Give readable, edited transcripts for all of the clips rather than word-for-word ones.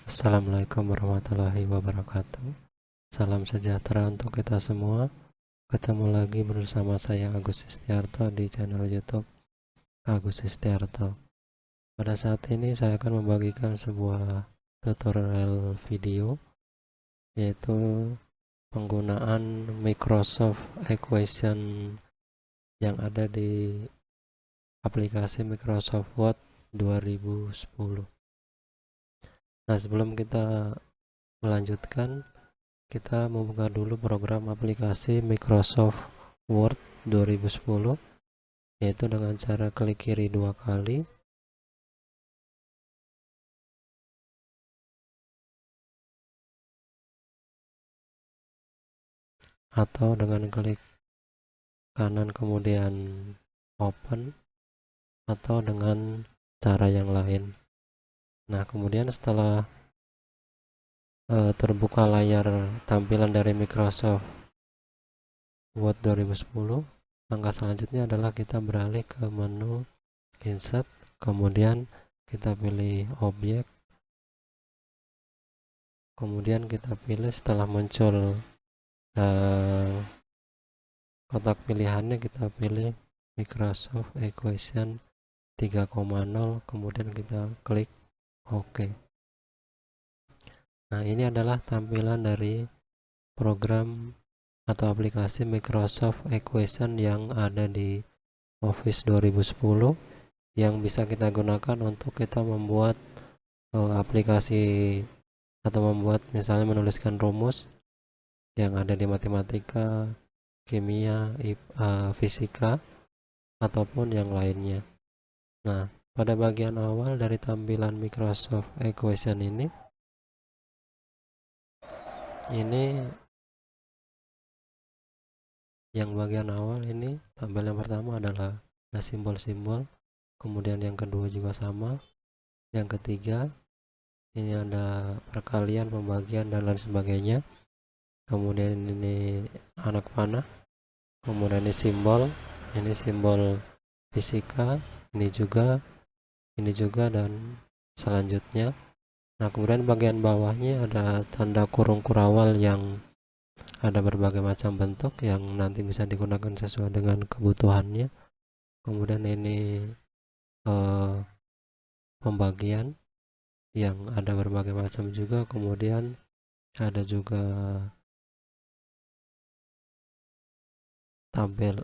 Assalamualaikum warahmatullahi wabarakatuh. Salam sejahtera untuk kita semua. Ketemu lagi bersama saya Agus Istiarto di channel YouTube Agus Istiarto. Pada saat ini saya akan membagikan sebuah tutorial video, yaitu penggunaan Microsoft Equation yang ada di aplikasi Microsoft Word 2010. Nah, sebelum kita melanjutkan, kita membuka dulu program aplikasi Microsoft Word 2010, yaitu dengan cara klik kiri 2 kali, atau dengan klik kanan kemudian open, atau dengan cara yang lain. Nah, kemudian setelah terbuka layar tampilan dari Microsoft Word 2010, langkah selanjutnya adalah kita beralih ke menu Insert, kemudian kita pilih objek, kemudian kita pilih setelah muncul kotak pilihannya, kita pilih Microsoft Equation 3.0, kemudian kita klik OK. Nah, ini adalah tampilan dari program atau aplikasi Microsoft Equation yang ada di Office 2010, yang bisa kita gunakan untuk kita membuat aplikasi atau membuat misalnya menuliskan rumus yang ada di matematika, kimia, fisika, ataupun yang lainnya. Nah, pada bagian awal dari tampilan Microsoft Equation ini yang bagian awal ini, tabel yang pertama adalah ada simbol-simbol, kemudian yang kedua juga sama, yang ketiga ini ada perkalian, pembagian, dan lain sebagainya. Kemudian ini anak panah, kemudian ini simbol fisika, ini juga, dan selanjutnya. Nah, kemudian bagian bawahnya ada tanda kurung kurawal yang ada berbagai macam bentuk yang nanti bisa digunakan sesuai dengan kebutuhannya. Kemudian ini pembagian yang ada berbagai macam juga. Kemudian ada juga tabel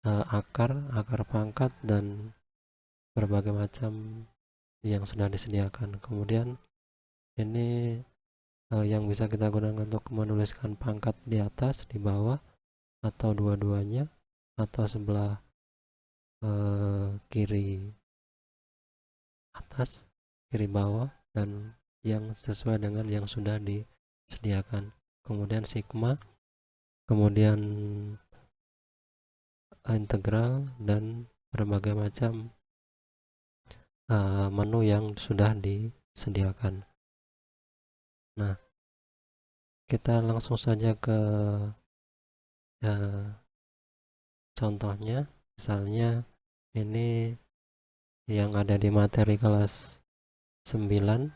akar pangkat, dan berbagai macam yang sudah disediakan. Kemudian ini yang bisa kita gunakan untuk menuliskan pangkat di atas, di bawah, atau dua-duanya, atau sebelah kiri atas, kiri bawah, dan yang sesuai dengan yang sudah disediakan. Kemudian sigma, kemudian integral, dan berbagai macam menu yang sudah disediakan. Nah, kita langsung saja ke contohnya. Misalnya ini yang ada di materi kelas 9,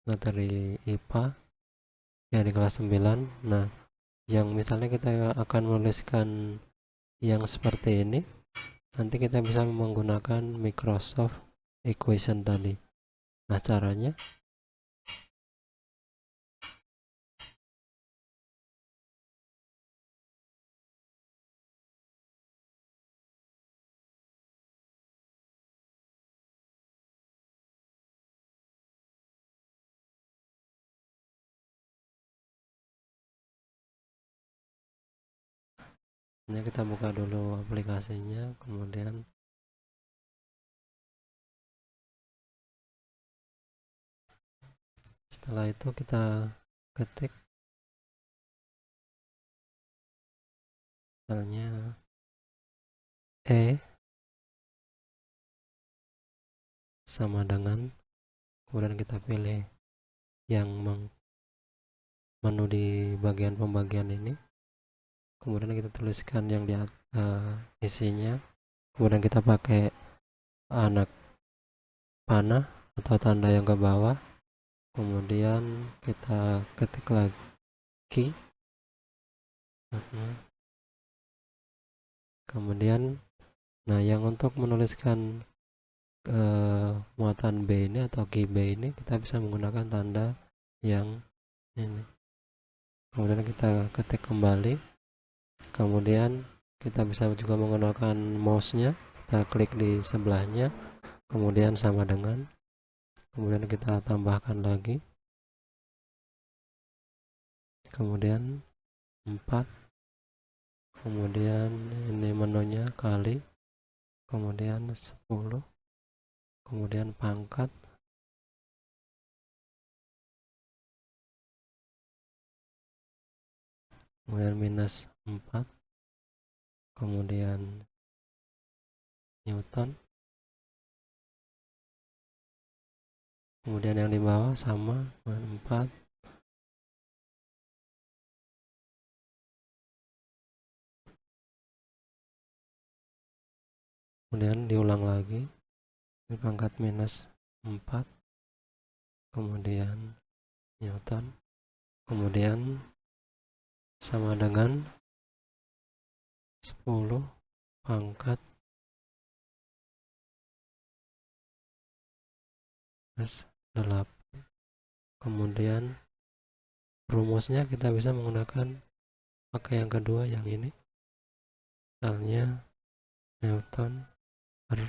materi IPA ya, di kelas 9. Nah, yang misalnya kita akan menuliskan yang seperti ini, nanti kita bisa menggunakan Microsoft Equation tadi. Nah, caranya kita buka dulu aplikasinya, kemudian setelah itu kita ketik misalnya sama dengan, kemudian kita pilih yang menu di bagian pembagian ini, kemudian kita tuliskan yang di isinya, kemudian kita pakai anak panah atau tanda yang ke bawah, kemudian kita ketik lagi. Kemudian nah yang untuk menuliskan muatan B ini atau key B ini kita bisa menggunakan tanda yang ini. Kemudian kita ketik kembali, kemudian kita bisa juga menggunakan mouse-nya, kita klik di sebelahnya, kemudian sama dengan, kemudian kita tambahkan lagi, kemudian 4, kemudian ini menunya kali, kemudian 10, kemudian pangkat, kemudian minus 4, kemudian Newton, kemudian yang di bawah sama dengan 4, kemudian diulang lagi, ini pangkat minus 4, kemudian Newton, kemudian sama dengan 10 pangkat plus 8. Kemudian rumusnya kita bisa menggunakan pakai yang kedua, yang ini, misalnya Newton per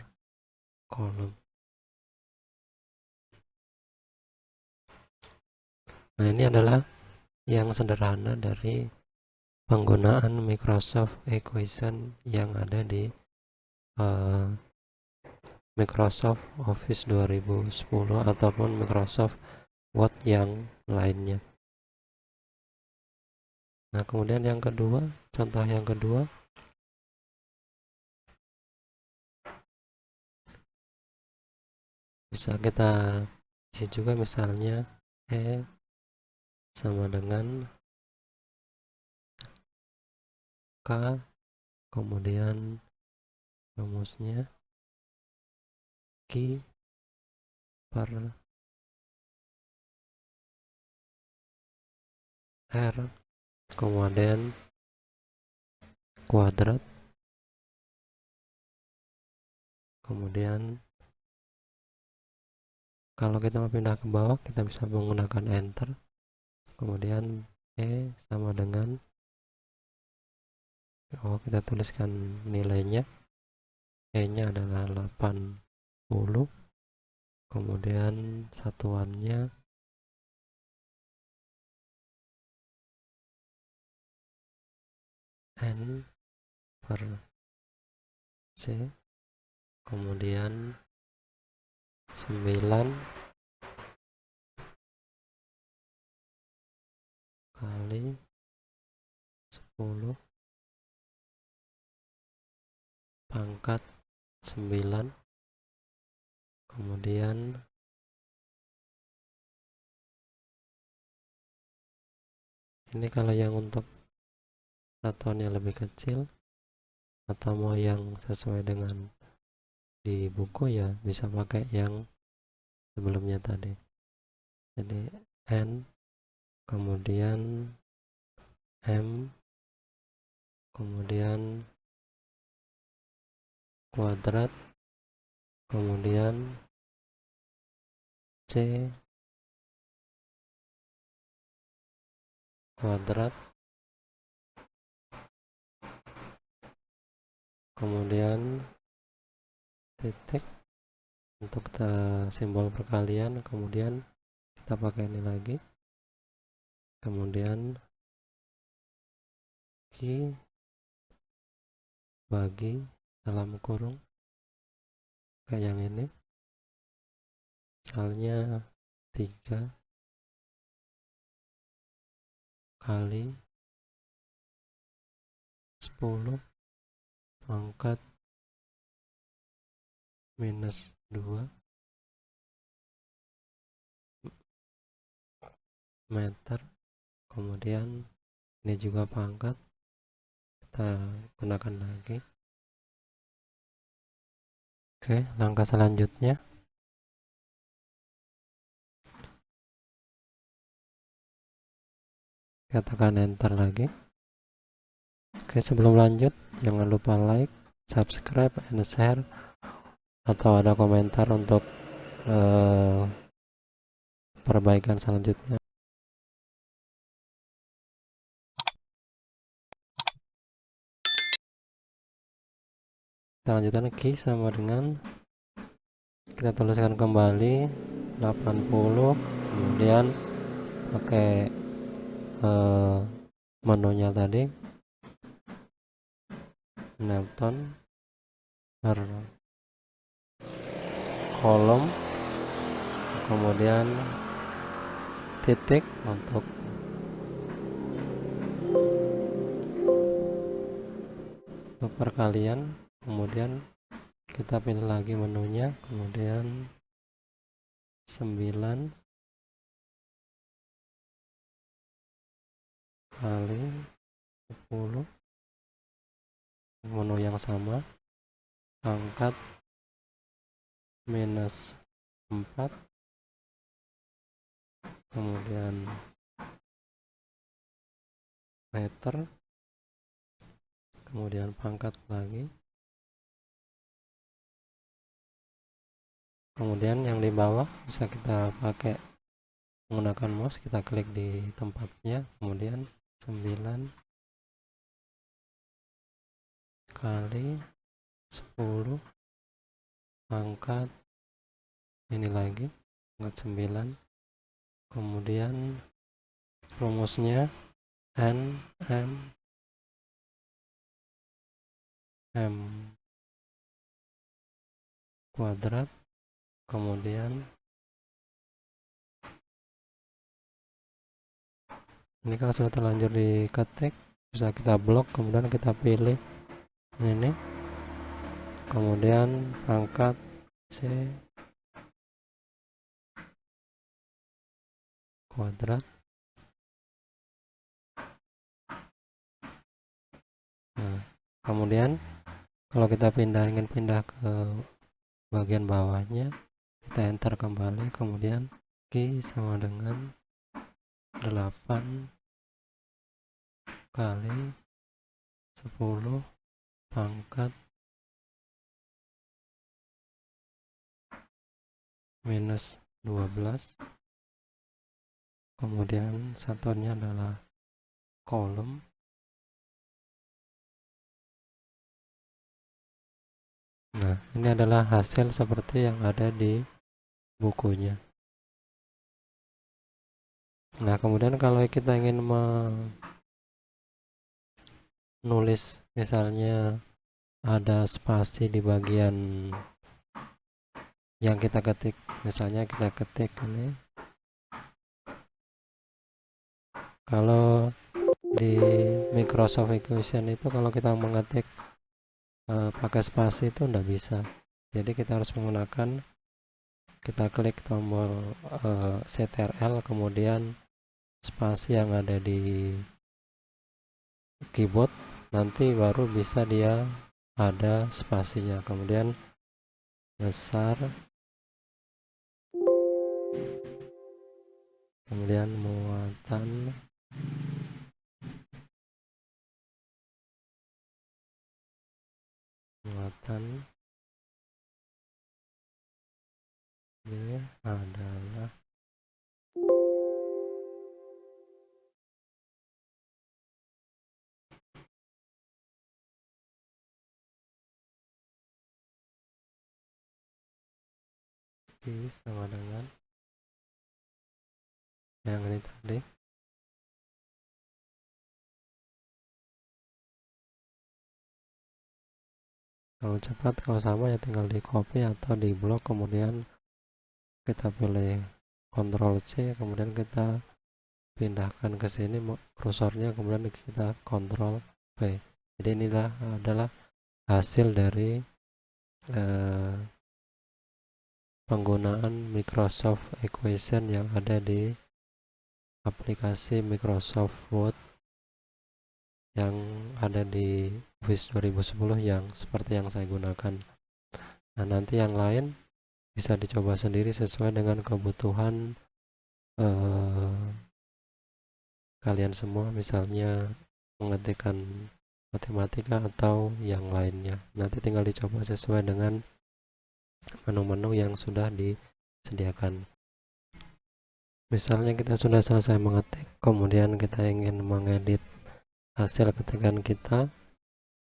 kolom. Nah, ini adalah yang sederhana dari penggunaan Microsoft Equation yang ada di Microsoft Office 2010 ataupun Microsoft Word yang lainnya. Nah, kemudian yang kedua, contoh yang kedua, bisa kita isi juga, misalnya E sama dengan K, kemudian rumusnya Q per R, kemudian kuadrat, kemudian kalau kita mau pindah ke bawah kita bisa menggunakan enter, kemudian E sama dengan, kita tuliskan nilainya, E nya adalah 80, kemudian satuannya N per C, kemudian 9 kali 10 pangkat 9, kemudian ini kalau yang untuk satuannya lebih kecil atau mau yang sesuai dengan di buku ya bisa pakai yang sebelumnya tadi. Jadi N, kemudian M, kemudian kuadrat, kemudian C kuadrat, kemudian titik untuk simbol perkalian, kemudian kita pakai ini lagi, kemudian Q bagi dalam kurung kayak yang ini, misalnya 3 kali 10 pangkat minus 2 meter, kemudian ini juga pangkat kita gunakan lagi. Oke, langkah selanjutnya kita tekan enter lagi. Oke, sebelum lanjut jangan lupa like, subscribe, and share, atau ada komentar untuk perbaikan selanjutnya. Kita lanjutkan lagi sama dengan kita tuliskan kembali 80, kemudian pakai menunya tadi Neptune per kolom, kemudian titik untuk perkalian, kemudian kita pilih lagi menunya, kemudian 9 kali 10, menu yang sama, pangkat minus 4, kemudian meter, kemudian pangkat lagi, kemudian yang di bawah bisa kita pakai menggunakan mouse, kita klik di tempatnya, kemudian 9 kali 10 pangkat ini lagi pangkat 9, kemudian rumusnya N M kuadrat, kemudian ini kalau sudah terlanjur diketik bisa kita blok, kemudian kita pilih ini, kemudian pangkat C kuadrat. Nah, kemudian kalau kita ingin pindah ke bagian bawahnya, kita enter kembali, kemudian Q sama dengan 8 kali 10 pangkat minus 12, kemudian satuannya adalah kolom. Nah, ini adalah hasil seperti yang ada di bukunya. Nah, kemudian kalau kita ingin menulis, misalnya ada spasi di bagian yang kita ketik, misalnya kita ketik ini, kalau di Microsoft Equation itu kalau kita mengetik pakai spasi itu enggak bisa, jadi kita harus menggunakan, kita klik tombol Ctrl, kemudian spasi yang ada di keyboard, nanti baru bisa dia ada spasinya, kemudian besar, kemudian muatan, ini adalah sama dengan yang ini tadi. Kalau cepat, kalau sama ya tinggal di copy atau di blok, kemudian kita pilih Ctrl C, kemudian kita pindahkan ke sini kursornya, kemudian kita Ctrl V. Jadi inilah adalah hasil dari penggunaan Microsoft Equation yang ada di aplikasi Microsoft Word yang ada di Office 2010 yang seperti yang saya gunakan. Nah, nanti yang lain bisa dicoba sendiri sesuai dengan kebutuhan kalian semua, misalnya mengetikkan matematika atau yang lainnya. Nanti tinggal dicoba sesuai dengan menu-menu yang sudah disediakan. Misalnya kita sudah selesai mengetik, kemudian kita ingin mengedit hasil ketikan kita,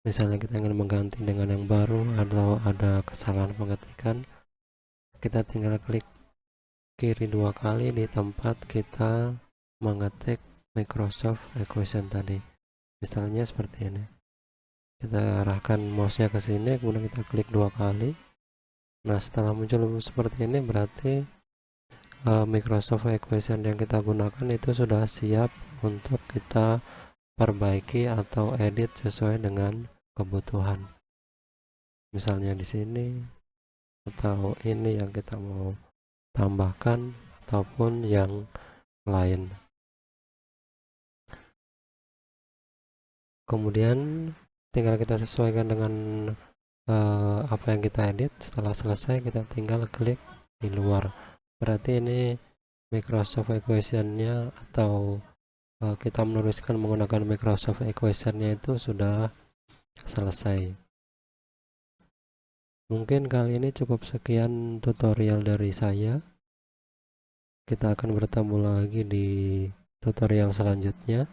misalnya kita ingin mengganti dengan yang baru atau ada kesalahan pengetikan, kita tinggal klik kiri 2 kali di tempat kita mengetik Microsoft Equation tadi. Misalnya seperti ini. Kita arahkan mouse-nya ke sini, kemudian kita klik 2 kali. Nah, setelah muncul seperti ini berarti Microsoft Equation yang kita gunakan itu sudah siap untuk kita perbaiki atau edit sesuai dengan kebutuhan. Misalnya di sini atau ini yang kita mau tambahkan ataupun yang lain. Kemudian tinggal kita sesuaikan dengan apa yang kita edit. Setelah selesai kita tinggal klik di luar. Berarti ini Microsoft Equation-nya atau kita menuliskan menggunakan Microsoft Equation-nya itu sudah selesai. Mungkin kali ini cukup sekian tutorial dari saya. Kita akan bertemu lagi di tutorial selanjutnya.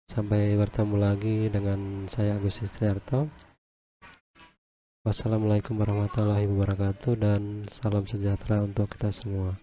Sampai bertemu lagi dengan saya Agus Istiarto. Wassalamualaikum warahmatullahi wabarakatuh dan salam sejahtera untuk kita semua.